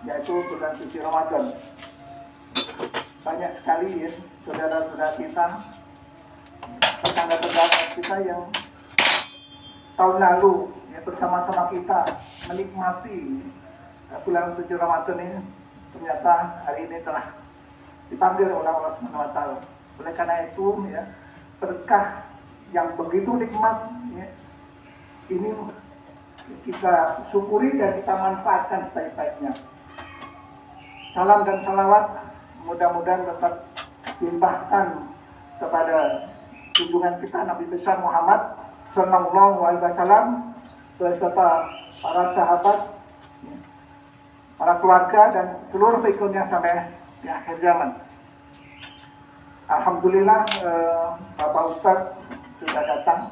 yaitu bulan suci Ramadan. Banyak sekali ya saudara-saudara kita, tetangga-tetangga kita yang tahun lalu ya, bersama-sama kita menikmati bulan suci Ramadan ini, ternyata hari ini telah dipanggil oleh Allah SWT. Oleh karena itu ya, berkah yang begitu nikmat ya, ini kita syukuri dan kita manfaatkan sebaik-baiknya. Salam dan salawat mudah-mudahan tetap dilimpahkan kepada junjungan kita Nabi besar Muhammad Sallallahu Alaihi Wasallam beserta para sahabat, para keluarga dan seluruh pengikutnya sampai di akhir zaman. Alhamdulillah Bapak Ustadz sudah datang.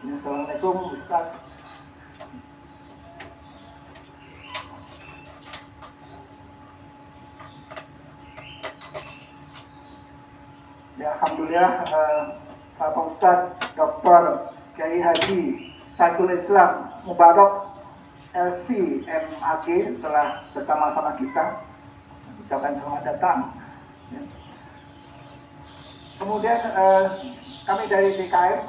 Assalamualaikum Ustadz. Ya, Alhamdulillah Bapak Ustadz Dr. Kiai Haji Saiful Islam Mubarak LC.MAG telah bersama-sama kita. Ucapkan selamat datang. Ya. Kemudian kami dari DKM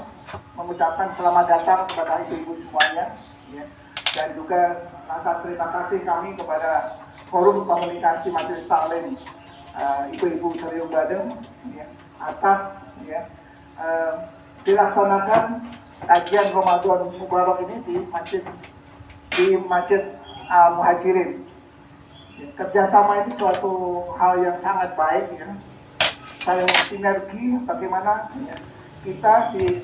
mengucapkan selamat datang kepada ibu-ibu semuanya, ya. Dan juga rasa terima kasih kami kepada Forum Komunikasi Majelis Taklim Ibu-ibu Serius Badeng, ya, atas ya, dilaksanakan kajian Ramadan Mubarak ini di Masjid Muhajirin. Kerjasama itu suatu hal yang sangat baik ya. Saling sinergi bagaimana ya, kita di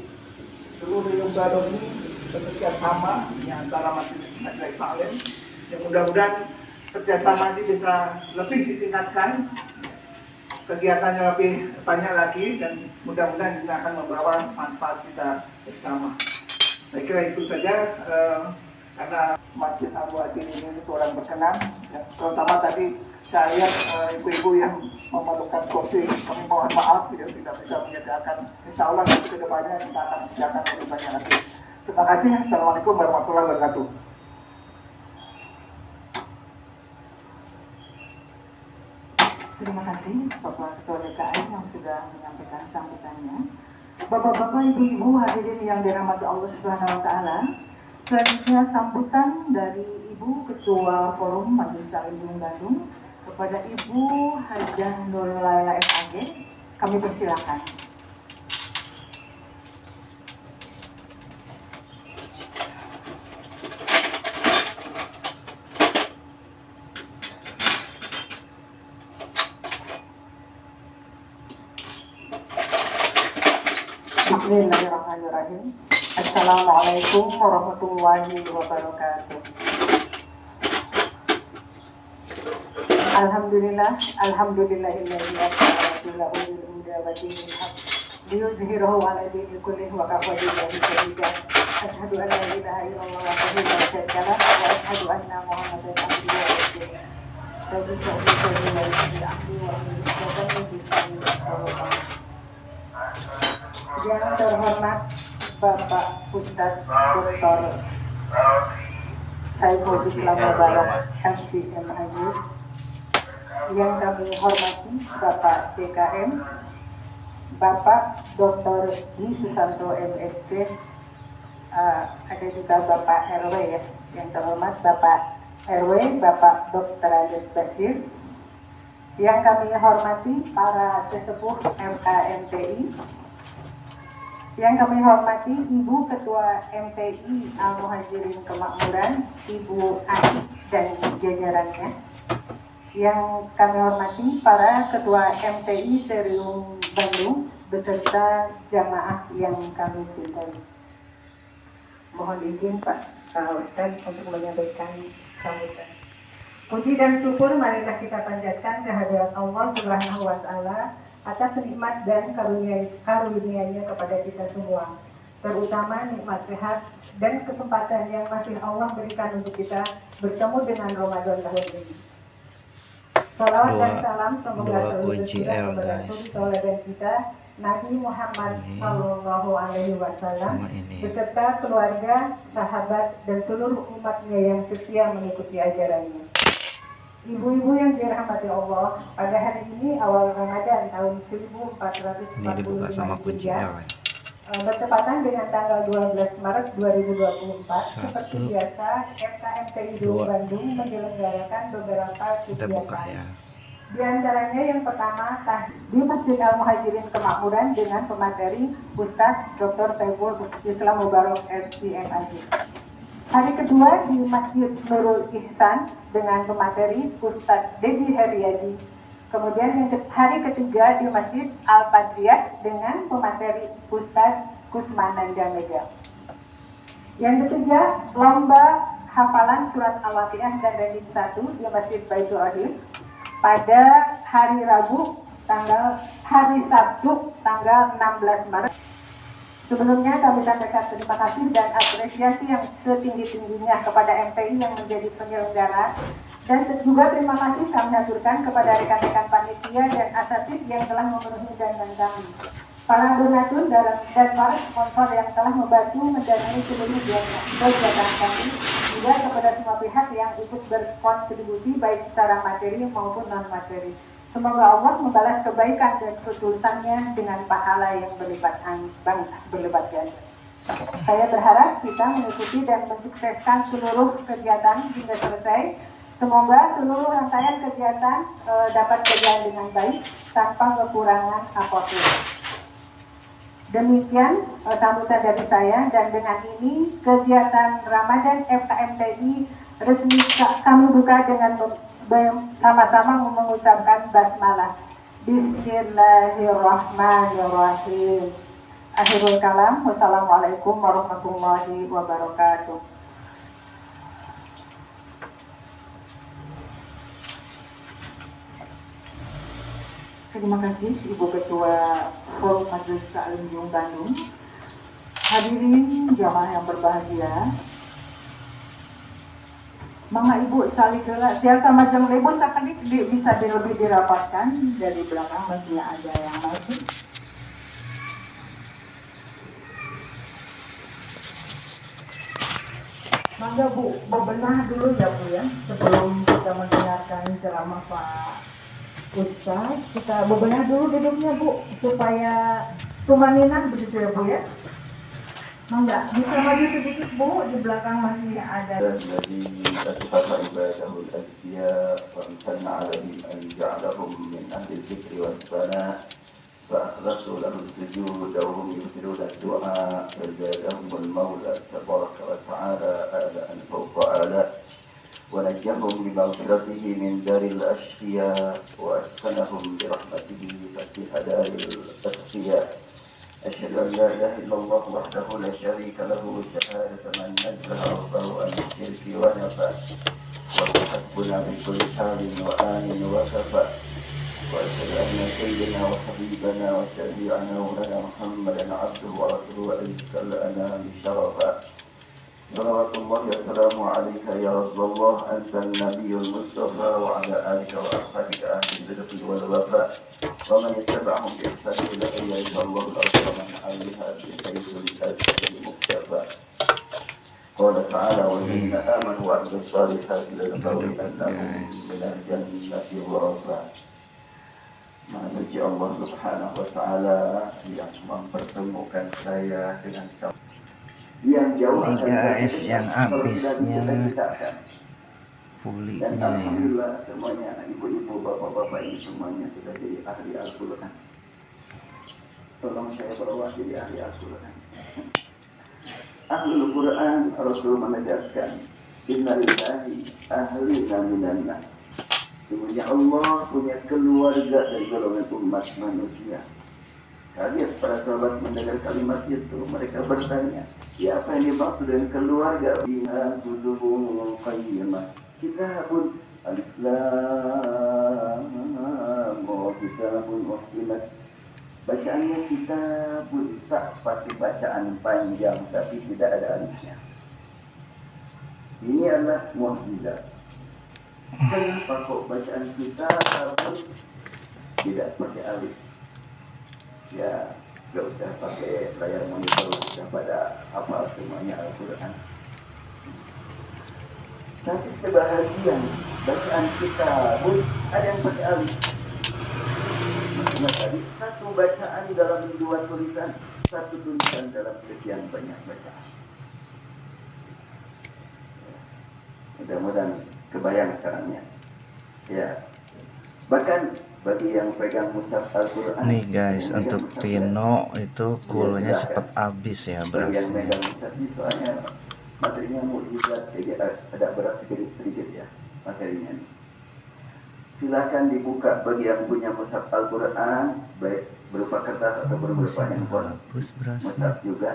seluruh lembaga ini bekerja sama ya, antara majelis taklim. Ya, mudah-mudahan kerjasama ini bisa lebih ditingkatkan, kegiatannya lebih banyak lagi, dan mudah-mudahan kita akan membawa manfaat kita bersama. Saya kira itu saja. Karena Masjid Abu Adin ini kurang berkenan, ya, terutama tadi saya lihat ibu-ibu yang memerlukan kursi, kami mohon maaf ya, tidak bisa menyediakan. Insya Allah nanti ke depannya kita akan menyediakan lebih banyak lagi. Terima kasih. Assalamualaikum warahmatullahi wabarakatuh. Terima kasih Bapak Ketua DKM yang sudah menyampaikan sambutannya. Bapak-bapak, ibu-ibu hadirin yang dirahmati Allah Subhanahu wa Ta'ala. Selanjutnya sambutan dari Ibu Ketua Forum Majelis Taklim Bandung kepada Ibu Hajah Nur Laila MAG. Kami persilakan. Bismillahirrahmanirrahim. Assalamualaikum warahmatullahi wabarakatuh. Alhamdulillah, alhamdulillahilladzi arsala bil huda wa dinil haqq liyuzhirahu 'ala dini kullih wa kafa billahi shahida. Asyhadu an la ilaha illallah wahdahu la syarika lahu wa asyhadu anna Muhammadan abduhu wa rasuluh. Rabbi shrah li sadri wa yassir li amri wa hlul 'uqdatam min lisani yafqahu qawli. Yang terhormat Bapak Ustadz Dr. Saiful Islam Mubarak LC.MAG, yang kami hormati Bapak DKM, Bapak Dr. Di Susanto MSc, ada juga Bapak RW ya, yang terhormat Bapak RW, Bapak Dr. Ades Basir, yang kami hormati para sesepuh MKMTI, yang kami hormati Ibu Ketua MTI Al-Muhajirin Kemakmuran, Ibu Ani dan jajarannya. Yang kami hormati para Ketua MTI Serium Bandung beserta jamaah yang kami cintai. Mohon izin Pak Ustadz untuk menyampaikan sambutan. Puji dan syukur marilah kita panjatkan kehadirat Allah Subhanahu wa Ta'ala atas nikmat dan karunia-Nya kepada kita semua, terutama nikmat sehat dan kesempatan yang masih Allah berikan untuk kita bertemu dengan Ramadan tahun ini. Salawat dan salam semoga selalu tercurah kepada suri tauladan kita, Nabi Muhammad Sallallahu Alaihi Wasallam sama ini beserta keluarga, sahabat, dan seluruh umatnya yang setia mengikuti ajarannya. Ibu-ibu yang dirahmati Allah, pada hari ini awal Ramadan tahun ini dibuka sama 1445 kunci Hijriah, L ya. bertepatan dengan tanggal 12 Maret 2024, seperti Satu, biasa, FKMTI dua. Bandung menyelenggarakan beberapa Kita buka kegiatan. ya. Di antaranya yang pertama, di Masjid Al-Muhajirin Kemakmuran dengan pemateri Ustadz Dr. Saiful Islam Mubarak MCMAJ. Hari kedua di Masjid Nurul Ihsan dengan pemateri Ustadz Dedi Heriadi. Kemudian hari ketiga di Masjid Al-Padriyah dengan pemateri Ustadz Kusmanan Jamega. Yang ketiga, lomba hafalan surat Al-Waqiah dan Redim 1 di Masjid Baitul Adil pada hari Sabtu tanggal 16 Maret. Sebelumnya kami sampaikan terima kasih dan apresiasi yang setinggi-tingginya kepada MPI yang menjadi penyelenggara, dan juga terima kasih kami aturkan kepada rekan-rekan panitia dan asatid yang telah memenuhi undangan kami, para donatur dan para sponsor yang telah membantu mendanai seluruh kegiatan kami, juga kepada semua pihak yang ikut berkontribusi baik secara materi maupun non materi. Semoga Allah membalas kebaikan dan ketulusannya dengan pahala yang berlipat ganda. Saya berharap kita mengikuti dan mensukseskan seluruh kegiatan hingga selesai. Semoga seluruh rangkaian kegiatan dapat berjalan dengan baik tanpa kekurangan apapun. Demikian sambutan dari saya, dan dengan ini kegiatan Ramadan FKMTI resmi kami buka dengan sama-sama mengucapkan basmalah. Bismillahirrahmanirrahim. Akhirul kalam. Wassalamualaikum warahmatullahi wabarakatuh. Terima kasih Ibu Ketua Forum Majelis Taklim Jung Bandung. Hadirin jamaah yang berbahagia, Mama Ibu sekali siasa majang lebu sakit bisa lebih dirapatkan dari belakang, masih ada yang maju. Mangga Bu, bebenah dulu ya Bu ya, sebelum kita mendengarkan ceramah Pak Ustaz, kita bebenah dulu duduknya Bu, supaya tumaninah begitu ya Bu ya. Mangga, bisa maju sedikit Bu, di belakang masih ada. الذي أتقى عباده الأذكياء وامتن عليهم أن جعلهم من أهل الذكر والثناء فأخلصوا له السجود وهم يبذلون الدعاء فزادهم المولى تبارك وتعالى آلاء فوق آلاء ونجهم بمغفرته من دار الأشقياء وأسكنهم برحمته فسيح دار الأتقياء. أشهد أن لا إله إلا الله وحده لا شريك له شهادة من نزه ربه عن الشرك ونفى وهو حسبنا من كل حال وآن وكفى. وأشهد أن سيدنا وحبيبنا وشفيعنا مولانا محمدا عبده ورسوله أزكى الأنام شرفا. صلوات الله وسلامه عليك يا رسول الله، أنت النبي المصطفى وعلى آلك وأصحابك أهل الصدق والوفاء ومن اتبعهم بإحسان إلى أن يرث الله الأرض ومن عليها بخير الأجر المكتفى. قال تعالى: والذين آمنوا وعملوا الصالحات لنبوئنهم من الجنة غرفا. Memuji Allah Subhanahu wa Ta'ala yang mempertemukan saya dengan kamu yang jauh. Ini guys, yang habisnya pulinya dan ya. alhamdulillah semuanya, ibu-ibu, bapak-bapak ini semuanya sudah jadi ahli Al-Quran. Tolong saya bawa jadi ahli Al-Quran. Ahli Al-Quran, Rasul menegaskan, inna lillahi ahlina minan nas. Sebenarnya Allah punya keluarga dari golongan umat manusia. Kaget para sahabat mendengar kalimat itu. Mereka bertanya, siapa yang dimaksud dengan keluarga? Biha kutubun qayyimah, kitabun alif lam wa kitabun uhkimat. Bacaannya kitabun, tak pakai bacaan panjang tapi tidak ada alifnya. Ini adalah mukjizat. Kenapa kok bacaan kita tidak pakai alif? Ya gak usah pakai layar monitor, sudah pada hafal semuanya Al-Quran. Tapi sebahagian bacaan kita pun ada yang pakai alif. Maksudnya tadi satu bacaan dalam dua tulisan, satu tulisan dalam sekian banyak bacaan. Mudah-mudahan kebayang sekarangnya. Ya, bahkan bagi yang pegang mushaf Al-Quran, Nih guys, untuk Pino itu coolnya cepet habis ya bagi yang berasnya. pegang mushaf ini soalnya materinya mukjizat, jadi ada berat sedikit ya materinya. Silakan dibuka bagi yang punya mushaf Al-Quran, baik berupa kertas atau berupa Masih handphone. bagus berasnya. Mushaf juga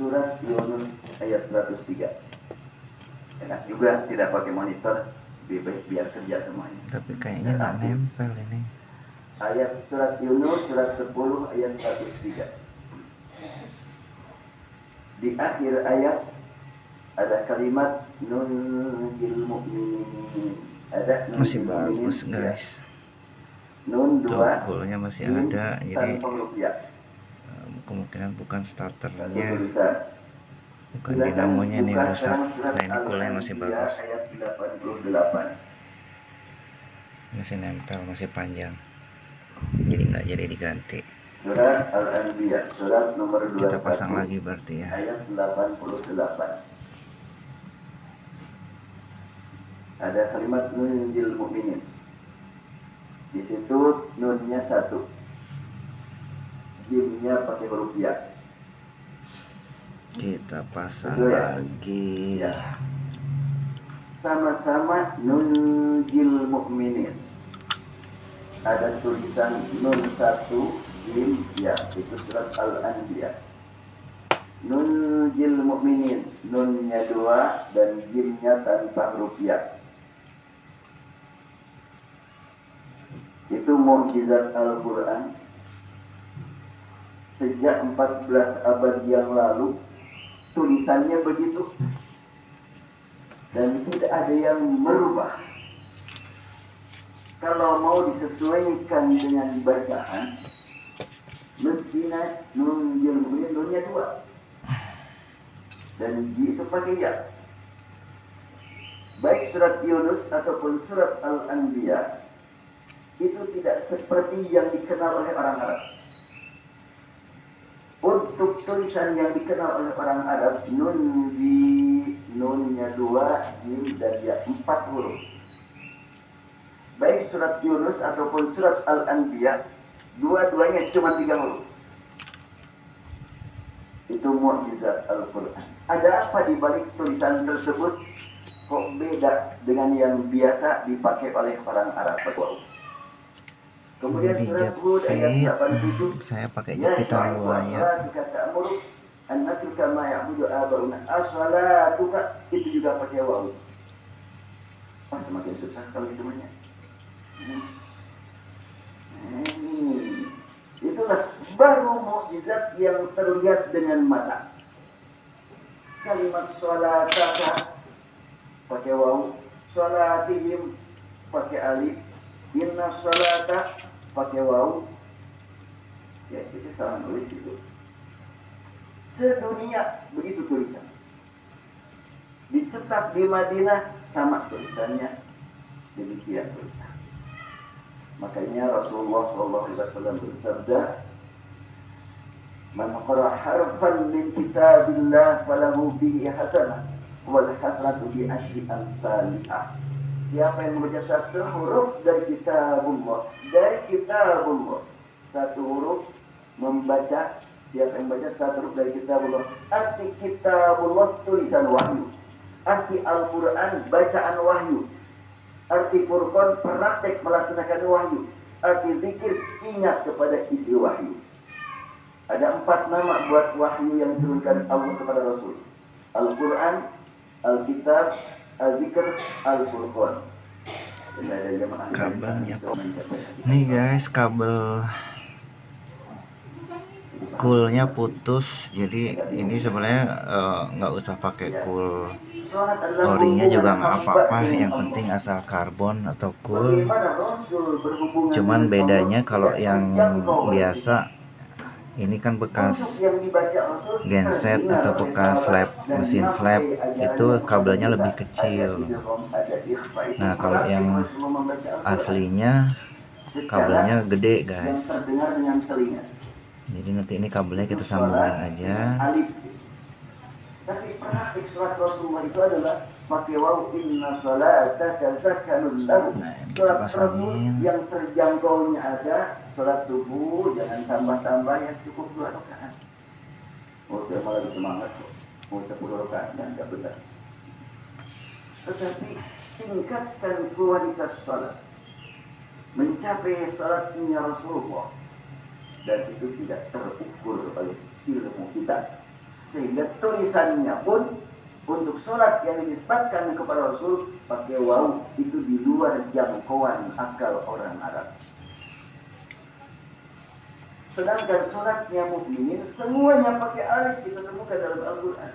surat Yunus ayat 103. Enak juga, tidak pakai monitor, biar kerja semuanya. Tapi kayaknya nggak nempel ini. Ayat surat Yunus surat 10 ayat 103. Di akhir ayat ada kalimat nunjil mu'minin. Ada Masih nunjil bagus mu'minin, guys. ya. Nun Tuh 2 coolnya masih mim ada, jadi tanpa huruf ya. kemungkinan bukan Satu starternya, tulisan. bukan Silakan dinamonya nih buka rusak. sekarang surat Nah ini coolnya masih Al-Anbiya bagus, ayat 88. masih nempel, masih panjang, jadi nggak jadi diganti. Surat Al-Anbiya surat nomor 21 Kita pasang lagi berarti ya. ayat 88. Ada kalimat nunjil mu'minin. Di situ nunnya 1, jimnya pakai huruf ya. Kita pasang Betul ya? lagi. Ya. Sama-sama nunjil mu'minin. Ada tulisan nun 1, jim ya, itu surat Al-Anbiya. Nunjil mu'minin, nunnya 2 dan jimnya tanpa huruf ya. Itu mukjizat Al-Quran. Sejak 14 abad yang lalu tulisannya begitu dan tidak ada yang merubah. Kalau mau disesuaikan dengan bacaan, mestinya nunjil mu'minin nunnya 2 dan ji itu pakai ya. Baik surat Yunus ataupun surat Al-Anbiya itu tidak seperti yang dikenal oleh orang Arab. Untuk tulisan yang dikenal oleh orang Arab, nun di nunnya 2, jim dan ya 4 huruf. Baik surat Yunus ataupun surat Al-Anbiya, dua-duanya cuma 3 huruf. Itu mukjizat Al-Quran. Ada apa di balik tulisan tersebut kok beda dengan yang biasa dipakai oleh orang Arab? Kemudian surat Hud ayat 87, Saya pakai jepitan buaya. itu juga pakai waw. Wah, semakin susah kalau itu banyak. Itulah baru mukjizat yang terlihat dengan mata. Kalimat sholataka pakai waw, sholatihim pakai alif, inna sholata pakai waw. Ya, itu salah nulis itu. Sedunia begitu tulisan. Dicetak di Madinah sama tulisannya, demikian tulisan. Makanya Rasulullah SAW bersabda, "Man qara harfan min kitabillah falahu bihi hasanah wal hasanatu bi asyri amsalihah." Siapa yang membaca satu huruf dari kitabullah, satu huruf membaca, siapa yang membaca satu huruf dari kitabullah, arti kitabullah tulisan wahyu, arti Al-Quran bacaan wahyu, arti Furqan praktek melaksanakan wahyu, arti zikir ingat kepada isi wahyu. Ada 4 nama buat wahyu yang diturunkan Allah kepada Rasul: Al-Quran, Al-Kitab, Al-Zikr, Al-Furqan. Kabelnya nih guys, kabel coolnya putus, jadi ini sebenarnya nggak usah pakai cool orinya juga nggak apa-apa, yang penting asal karbon atau cool. Cuman bedanya kalau yang biasa Ini kan bekas yang dibaca Rasul genset atau bekas slab, mesin slab, itu kabelnya lebih kecil. Nah kalau yang aslinya kabelnya gede guys. terdengar dengan telinga. Jadi nanti ini kabelnya kita sambungin aja. Tapi praktik sholat Rasulullah itu adalah pakai waw inna salataka sakanun lahu. Nah ini kita Sholat pasangin. Rasul yang terjangkaunya ada sholat subuh, jangan tambah-tambah, yang cukup 2 rakaat. Oh saya malah semangat kok, mau 10 rakaat enggak benar. Tetapi tingkatkan kualitas sholat, mencapai sholatnya Rasulullah, dan itu tidak terukur oleh ilmu kita, sehingga tulisannya pun untuk sholat yang dinisbatkan kepada Rasul pakai waw itu di luar jangkauan akal orang Arab. Sedangkan sholatnya mukminin semuanya pakai alif, kita temukan dalam Al-Quran.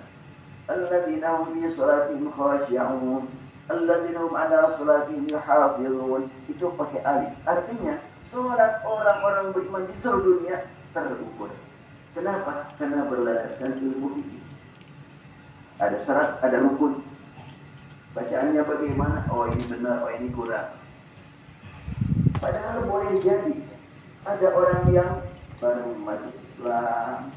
Alladzina hum fi sholatihim khashi'un, alladzina hum ala sholatihim hafizun, itu pakai alif. Artinya sholat orang-orang beriman di seluruh dunia terukur. Kenapa? Karena berlandaskan ilmu ini. Ada syarat, ada rukun. Bacaannya bagaimana? Oh ini benar, oh ini kurang. Padahal boleh jadi ada orang yang baru masuk Islam,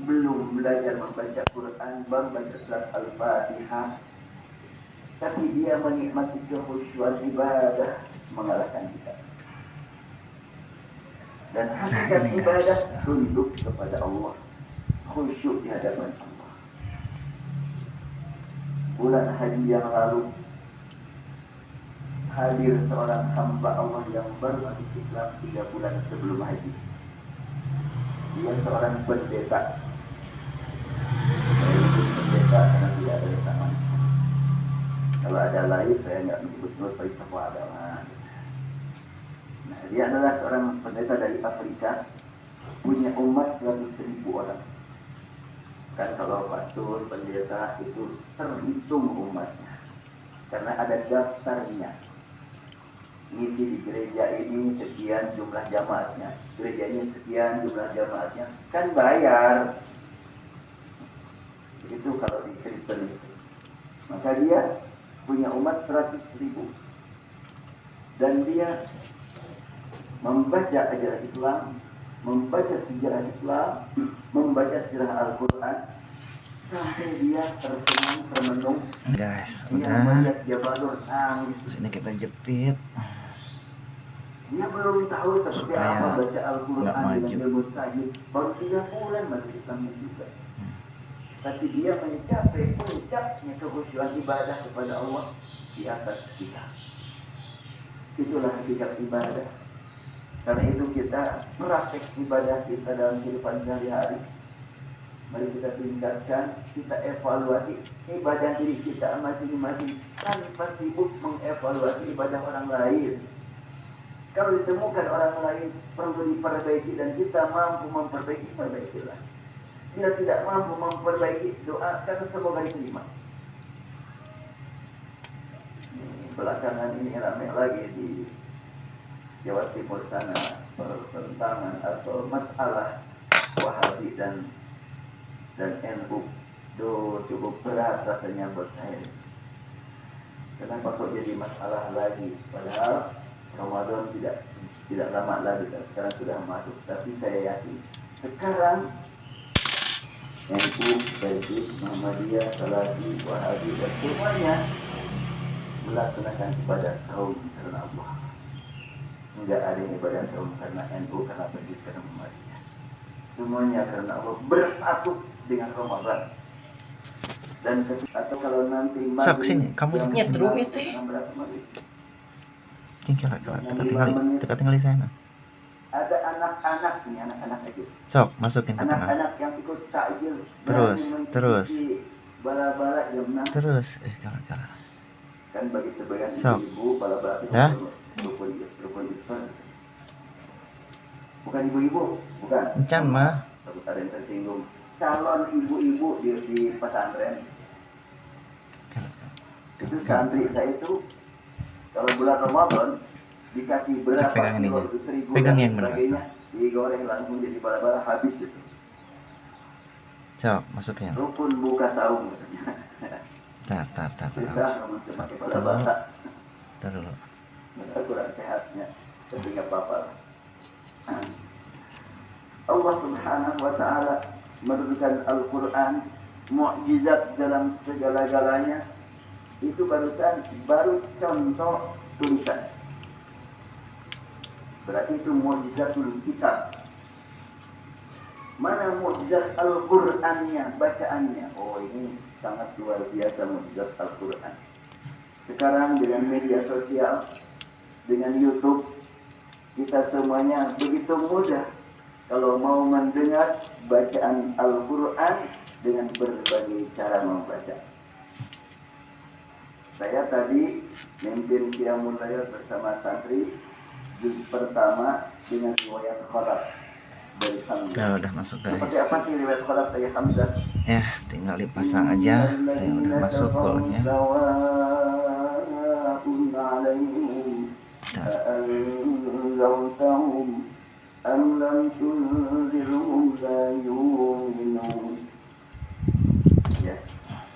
belum belajar membaca Quran, baru baca surat Al-Fatihah, tapi dia menikmati kekhusyuan ibadah mengalahkan kita. Dan hakikat ibadah tunduk kepada Allah, khusyuk di hadapan Allah. Bulan haji yang lalu hadir seorang hamba Allah yang baru masuk Islam 3 bulan sebelum haji. Dia seorang pendeta. Saya ikut pendeta karena tidak ada tangan. Kalau ada lain saya nggak menyebut-nyebut peristiwa agama. Nah, dia adalah seorang pendeta dari Afrika, punya umat 100.000 orang. Kan kalau pastor, pendeta itu terhitung umatnya, karena ada daftarnya. Ngisi di gereja ini sekian jumlah jamaatnya, gereja ini sekian jumlah jamaatnya, kan bayar. Itu kalau di Kristen itu. Maka dia punya umat 100.000, dan dia membaca ajaran Islam, membaca sejarah Islam, membaca sejarah Al-Quran, sampai dia termenung. Guys, Dia udah. melihat Jabalur nangis. Sini kita jepit. Dia belum tahu seperti Supaya apa baca nggak Al-Quran maju. dengan ilmu tajwid. Baru 3 bulan masuk Islamnya juga. Tapi dia mencapai puncaknya kekhusyuan ibadah kepada Allah di atas kita. Itulah hakikat ibadah. Karena itu kita praktek ibadah kita dalam kehidupan sehari-hari. Mari kita tingkatkan, kita evaluasi ibadah diri kita masing-masing tanpa sibuk mengevaluasi ibadah orang lain. Kalau ditemukan orang lain perlu diperbaiki dan kita mampu memperbaiki, perbaikilah. Bila tidak mampu memperbaiki, doakan semoga diterima. Belakangan ini ramai lagi di Jawa Timur sana pertentangan atau masalah Wahabi dan NU. Cukup berat rasanya buat saya. Kenapa kok jadi masalah lagi? Padahal Ramadan tidak lama lagi, sekarang sudah masuk. Tapi saya yakin sekarang NU, Baidus, Muhammadiyah, Salafi, Wahabi dan semuanya melaksanakan ibadah kaum karena Allah. Enggak ada yang ibadah kaum karena NU, karena Baidus, karena Muhammadiyah. Semuanya karena Allah bersatu dengan Ramadan. Dan atau kalau nanti Sok, sini, kamu nyetrum itu. Teka tinggal di sana. ada anak-anak nih, anak-anak aja. Sok, masukin ke tengah. Anak-anak yang ikut takjil. Terus. Bala-bala jam 6. Terus, kalah. Kan bagi sebagian Sok. ibu bala-bala itu Ya? rukun Islam. Bukan ibu-ibu, bukan. Encan mah. Takut ada yang tersinggung. Calon ibu-ibu di pesantren. Itu santri saya itu kalau bulan Ramadan dikasih beras Pegang ini, 1.000 pegang dan yang benar, sebagainya, digoreng langsung jadi bala-bala habis itu. Coba masukin. Rukun buka saum. Tar. Susah kamu cuma pakai Satu. bala-bala. Tar dulu. Kurang sehatnya, tapi nggak apa-apa. Allah Subhanahu wa Ta'ala menurunkan Al-Quran, mukjizat dalam segala-galanya. Itu baru contoh tulisan. Berarti itu mukjizatul kitab. Mana mukjizat Al-Qur'annya, bacaannya? Oh, ini sangat luar biasa mukjizat Al-Qur'an. Sekarang dengan media sosial, dengan YouTube, kita semuanya begitu mudah kalau mau mendengar bacaan Al-Quran dengan berbagai cara membaca. Saya tadi memimpin Qiyamul Lail bersama santri juz pertama dengan riwayat Khalaf dari Hamzah. Nah, udah masuk Seperti guys. apa sih riwayat Khalaf dari Hamzah? Ya, tinggal dipasang aja. Tuh, udah masuk call-nya. أأنذرتهم أم لم تنذرهم لا يؤمنون. Ya,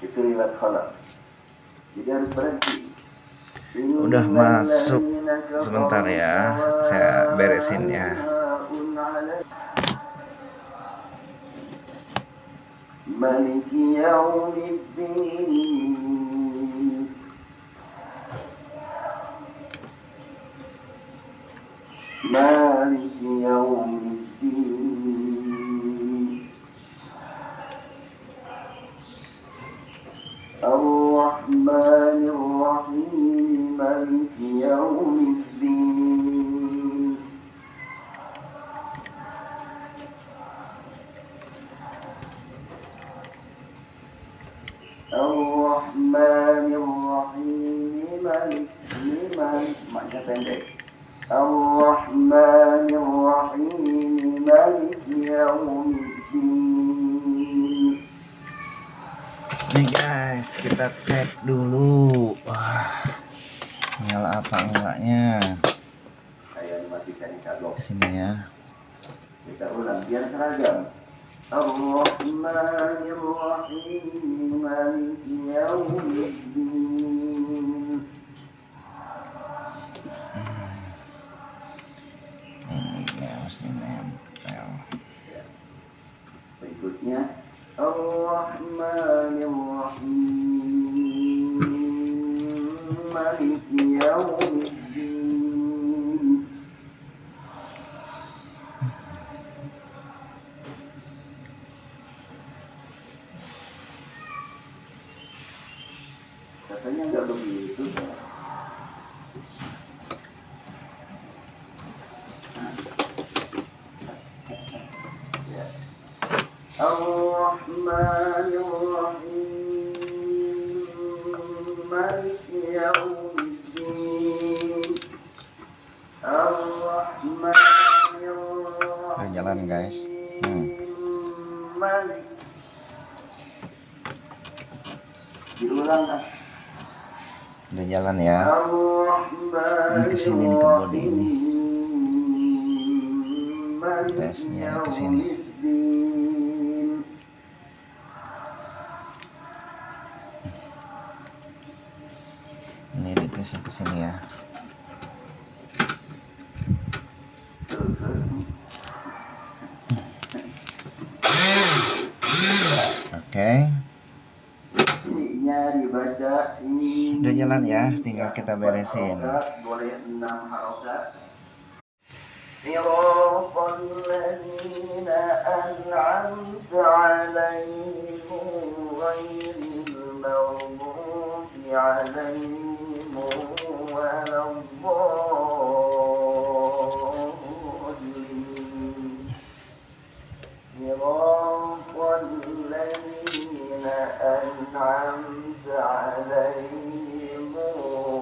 itu riwayat Khalaf. Jadi harus berhenti. Udah masuk. Sebentar ya, saya beresin ya. Maliki yaumiddin. مالك يوم الدين الرحمن الرحيم مالك يوم الدين الرحمن الرحيم مالك maknanya pendek. الرحمن الرحيم مالك يوم الدين. Nih guys, kita cek dulu. Wah, nyala apa enggaknya? Saya matikan kagok. Sini ya. Kita ulang biar seragam. الرحمن الرحيم مالك يوم الدين. Ini ya mesti nempel. Berikutnya الرحمن الرحيم مالك يوم الدين. Katanya nggak begitu. الرحمن الرحيم مالك يوم الدين. الرحمن الرحيم Jalan guys. مالك. Diulang kan? Udah jalan ya. Ini kesini nih ke body ini. Tesnya kesini. Ini ditesnya kesini ya. Oke. Dibaca ini. Udah jalan ya, tinggal kita beresin. Boleh 6 harokat. صراط الذين أنعمت عليهم غير المغضوب عليهم ولا الضالين. صراط الذين أنعمت عليهم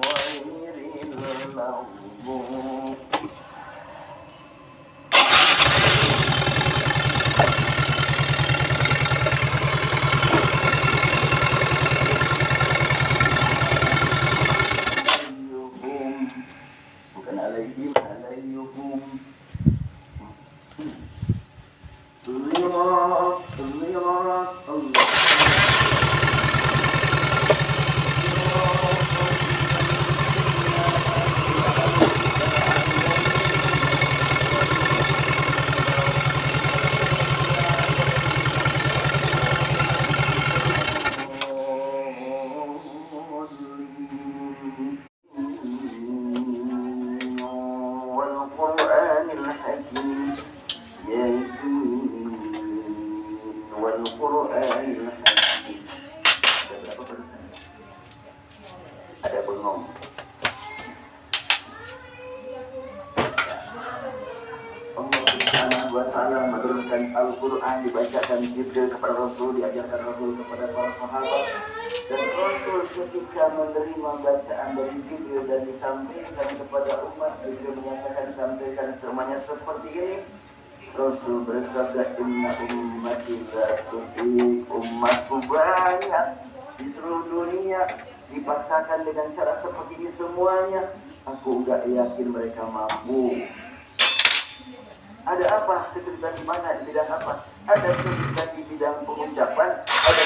غير المغضوب. Jibril. Allah Subhanahu wa Ta'ala menurunkan Al-Quran, dibacakan Jibril kepada Rasul, diajarkan Rasul kepada para sahabat, dan Rasul ketika menerima bacaan dari Jibril dan disampaikan kepada umat, Jibril menyatakan sampaikan semuanya seperti ini. Rasul bersabda, inna ummati la tuti, umatku banyak di seluruh dunia dipaksakan dengan cara seperti ini semuanya, aku enggak yakin mereka mampu. Ada apa? Kesulitan di mana? Di bidang apa? Ada kesulitan di bidang pengucapan, ada